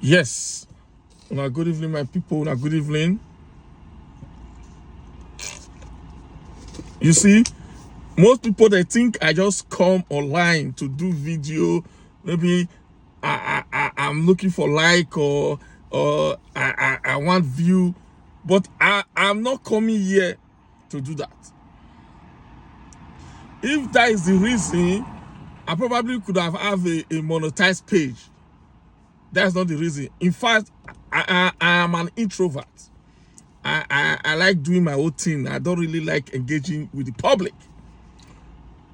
Yes. Good evening, my people. Good evening. You see, most people, they think I just come online to do video. Maybe I'm looking for like or I want view, but I'm not coming here to do that. If that is the reason, I probably could have a monetized page. That's not the reason. In fact, I am an introvert. I like doing my own thing. I don't really like engaging with the public.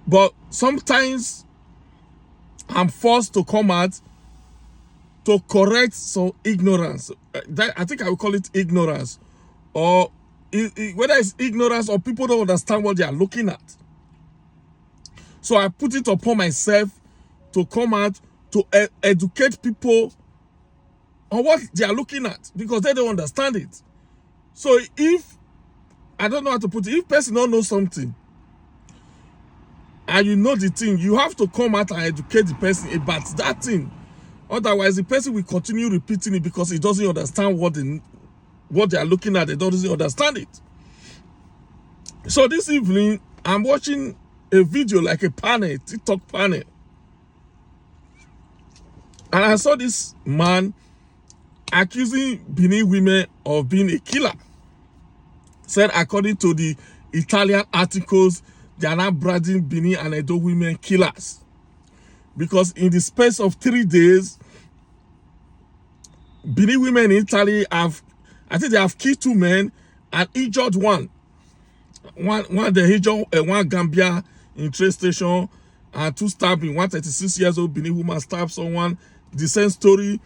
But sometimes I'm forced to come out to correct some ignorance. I think I will call it ignorance. Or whether it's ignorance or people don't understand what they are looking at. So I put it upon myself to come out to educate people on what they are looking at because they don't understand it. So if, I don't know how to put it, if person don't know something and you know the thing, you have to come out and educate the person about that thing. Otherwise, the person will continue repeating it because he doesn't understand what they are looking at. They don't understand it. So this evening, I'm watching a video like a panel, TikTok panel. And I saw this man accusing Bini women of being a killer. Said according to the Italian articles, they are now branding Bini and Edo women killers. Because in the space of 3 days, Bini women in Italy I think they have killed 2 men and injured one. One they injured one Gambia in train station and 2 stabbing. 136-year-old Bini woman stabbed someone. The same story.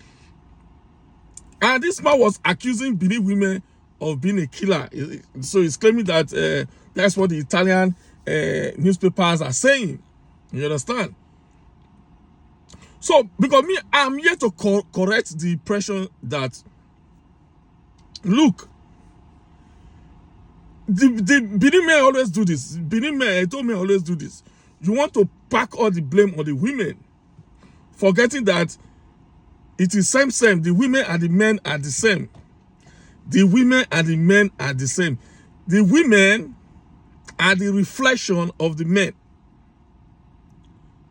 And this man was accusing Bini women of being a killer. So he's claiming that that's what the Italian newspapers are saying. You understand? So, because me, I'm here to correct the impression that, look, the Bini men always do this. Bini men told me always do this. You want to pack all the blame on the women, forgetting that it is same. The women and the men are the same. The women and the men are the same. The women are the reflection of the men.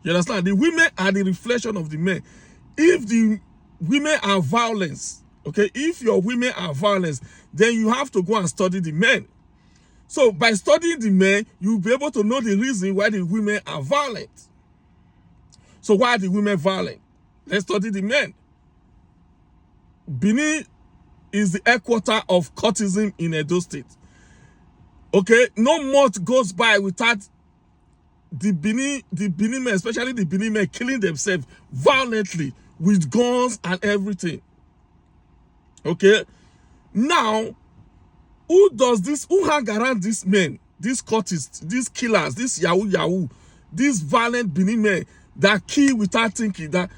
You understand? The women are the reflection of the men. If the women are violence, okay, if your women are violence, then you have to go and study the men. So by studying the men, you'll be able to know the reason why the women are violent. So why are the women violent? Let's study the men. Bini is the headquarters of cultism in Edo State. Okay, no month goes by without the Bini men, especially the Bini men, killing themselves violently with guns and everything. Okay, now who hang around these men, these cultists, these killers, these yahoo, these violent Bini men that kill without thinking? That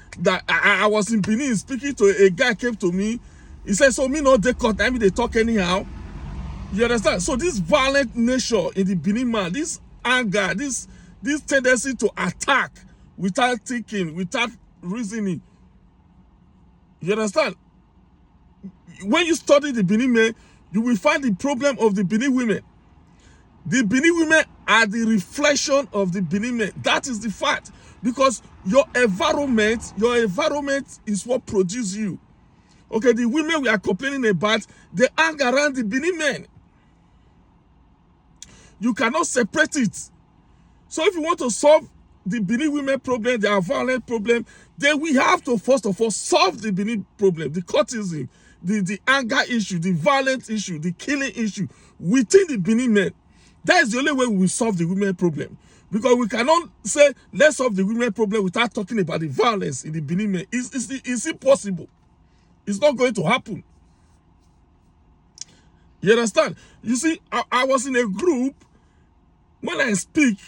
I was in Benin speaking to a guy, came to me. He said, so me no they cut, I mean they talk anyhow. You understand? So this violent nature in the Benin man, this anger, this tendency to attack without thinking, without reasoning. You understand? When you study the Benin men, you will find the problem of the Benin women. The Benin women are the reflection of the Benin men. That is the fact. Because your environment is what produces you. Okay, the women we are complaining about, they hang around the Benin men. You cannot separate it. So if you want to solve the Benin women problem, their violent problem, then we have to first of all solve the Benin problem, the cultism, the anger issue, the violent issue, the killing issue within the Benin men. That is the only way we will solve the women problem. Because we cannot say, let's solve the women problem without talking about the violence in the Benin men. It's impossible. It's not going to happen. You understand? You see, I was in a group. When I speak,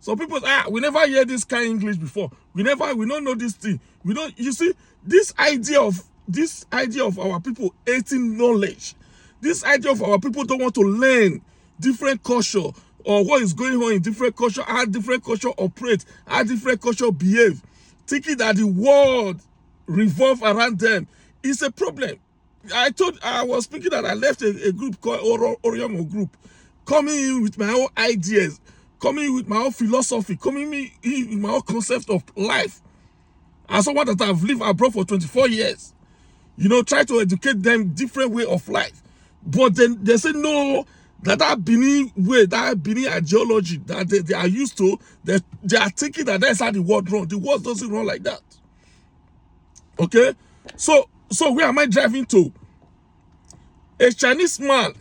some people say, we never hear this kind of English before. We don't know this thing. We don't, you see, this idea of our people hating knowledge, this idea of our people don't want to learn different culture or what is going on in different culture, how different culture operate, how different culture behave, thinking that the world revolve around them, it's a problem. I was speaking that I left a group called Orion group, coming in with my own ideas, coming in with my own philosophy, coming in with my own concept of life. As someone that I've lived abroad for 24 years, try to educate them different way of life. But then they say no, that Bini way, that Bini ideology that they are used to, they are thinking that that's how the world runs. The world doesn't run like that. Okay? So where am I driving to? A Chinese man,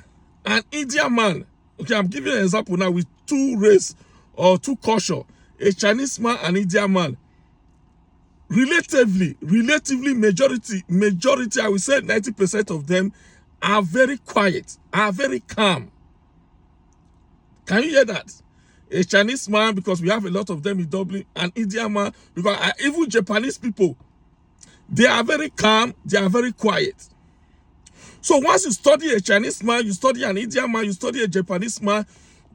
an Indian man. Okay, I'm giving an example now with two race or two culture. A Chinese man and Indian man. Relatively, majority, I will say 90% of them are very quiet, are very calm. Can you hear that? A Chinese man, because we have a lot of them in Dublin, an Indian man, because even Japanese people, they are very calm, they are very quiet. So once you study a Chinese man, you study an Indian man, you study a Japanese man,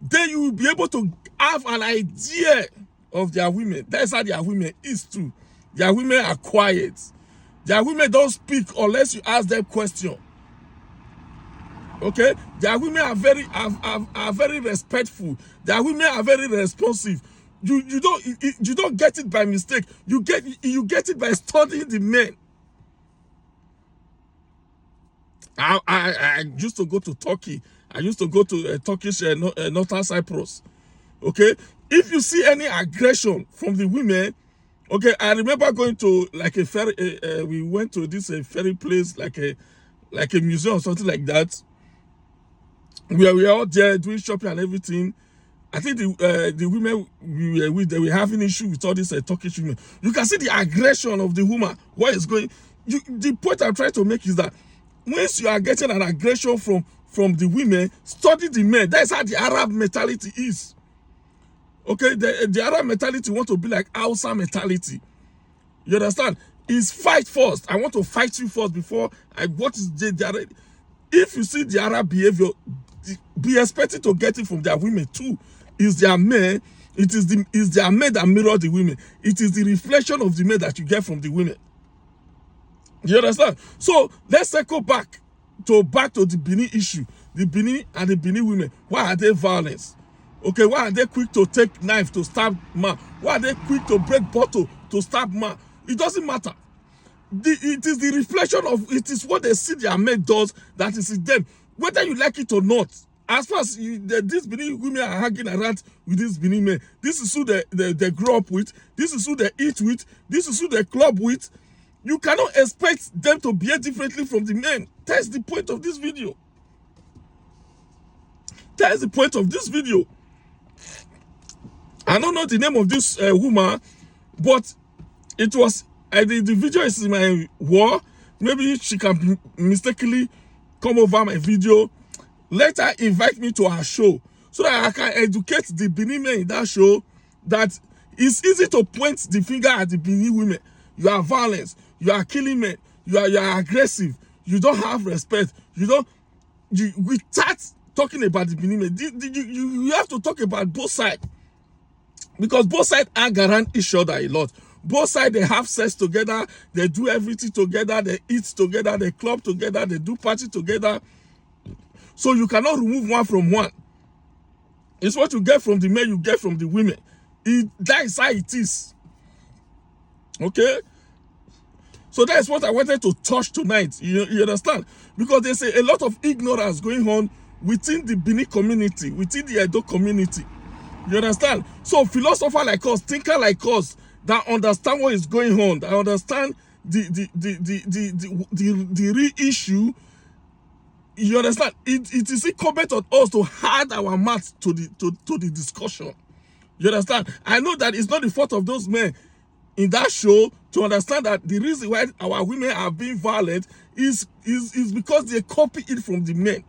then you will be able to have an idea of their women. That's how their women is too. Their women are quiet. Their women don't speak unless you ask them question. Okay? Their women are very respectful. Their women are very responsive. You don't get it by mistake. You get it by studying the men. I used to go to Turkey. I used to go to Turkish Northern Cyprus. Okay? If you see any aggression from the women, okay, I remember going to like a ferry. We went to this ferry place, like a museum or something like that. We were all there doing shopping and everything. I think the women we were with, they were having issue with all these Turkish women. You can see the aggression of the woman. What is going? The point I'm trying to make is that once you are getting an aggression from the women, study the men. That's how the Arab mentality is. Okay, the Arab mentality want to be like Hausa mentality. You understand? Is fight first. I want to fight you first before what is the if you see the Arab behavior, be expecting to get it from their women too. Is their men, is their men that mirror the women. It is the reflection of the men that you get from the women. You understand? So let's circle back to the Bini issue. The Bini and the Bini women. Why are they violent? Okay, why are they quick to take knife to stab man? Why are they quick to break bottle to stab man? It doesn't matter. It is the reflection of, it is what they see their men does that is in them. Whether you like it or not, as far as these Bini women are hanging around with these Bini men, this is who they grow up with, this is who they eat with, this is who they club with. You cannot expect them to behave differently from the men. That's the point of this video. That is the point of this video. I don't know the name of this woman, but it was the video is in my wall. Maybe she can mistakenly come over my video. Let her invite me to her show so that I can educate the Bini men in that show that it's easy to point the finger at the Bini women. You are violent. You are killing men. You are aggressive. You don't have respect. We start talking about the Bini men. You have to talk about both sides. Because both sides hang around each other a lot. Both sides, they have sex together. They do everything together. They eat together. They club together. They do party together. So you cannot remove one from one. It's what you get from the men, you get from the women. That is how it is. Okay? So that's what I wanted to touch tonight. You understand? Because there's a lot of ignorance going on within the Bini community, within the Edo community. You understand? So philosophers like us, thinkers like us, that understand what is going on, that understand the real issue. You understand? It is incumbent on us to add our mouth to the discussion. You understand? I know that it's not the fault of those men in that show to understand that the reason why our women are being violent is because they copy it from the men.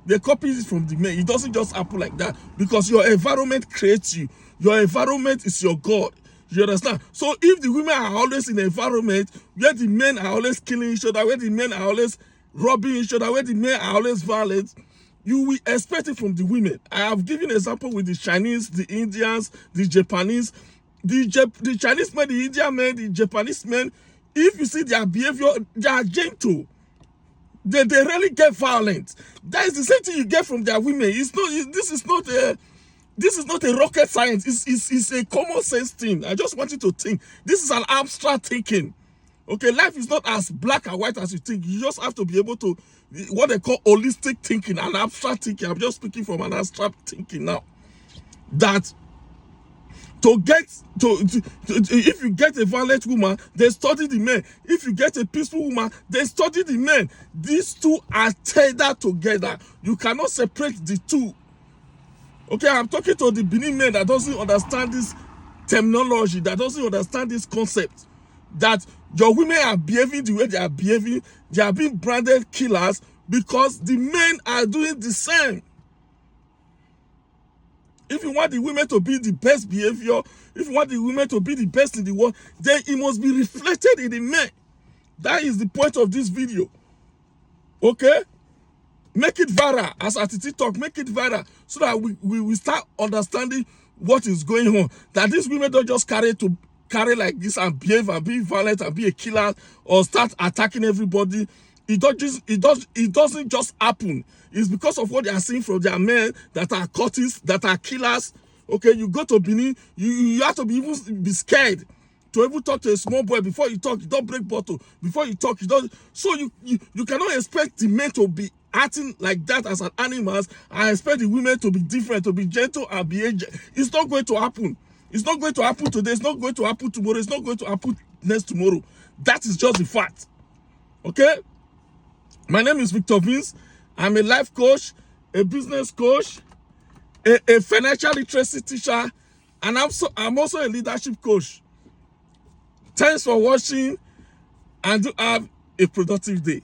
They copy it from the men. It doesn't just happen like that because your environment creates you. Your environment is your God. You understand? So if the women are always in an environment where the men are always killing each other, where the men are always robbing each other, where the men are always violent, you will expect it from the women. I have given an example with the Chinese, the Indians, the Japanese. The Chinese men, the Indian men, the Japanese men, If you see their behavior, they are gentle. They rarely get violent. That is the same thing you get from their women. It's not. This is not a rocket science. It's a common sense thing. I just want you to think. This is an abstract thinking. Okay, life is not as black and white as you think. You just have to be able to, what they call holistic thinking and abstract thinking. I'm just speaking from an abstract thinking now. That if you get a violent woman, they study the men. If you get a peaceful woman, they study the men. These two are tethered together. You cannot separate the two. Okay, I'm talking to the Bini men that doesn't understand this terminology, that doesn't understand this concept. That your women are behaving the way they are behaving. They are being branded killers because the men are doing the same. If you want the women to be the best behavior, if you want the women to be the best in the world, then it must be reflected in the men. That is the point of this video. Okay? Make it viral. As at TikTok, make it viral so that we start understanding what is going on. That these women don't just carry like this and behave and be violent and be a killer or start attacking everybody. It doesn't just happen. It's because of what they are seeing from their men that are cultists, that are killers. Okay, you go to Bini, you have to be scared to even talk to a small boy. Before you talk, you don't break bottle. Before you talk, you don't. So you cannot expect the men to be acting like that as an animals and expect the women to be different, to be gentle and be angel. It's not going to happen. It's not going to happen today. It's not going to happen tomorrow. It's not going to happen next tomorrow. That is just the fact. Okay? My name is Victor Vince. I'm a life coach, a business coach, a financial literacy teacher, and I'm also a leadership coach. Thanks for watching, and do have a productive day.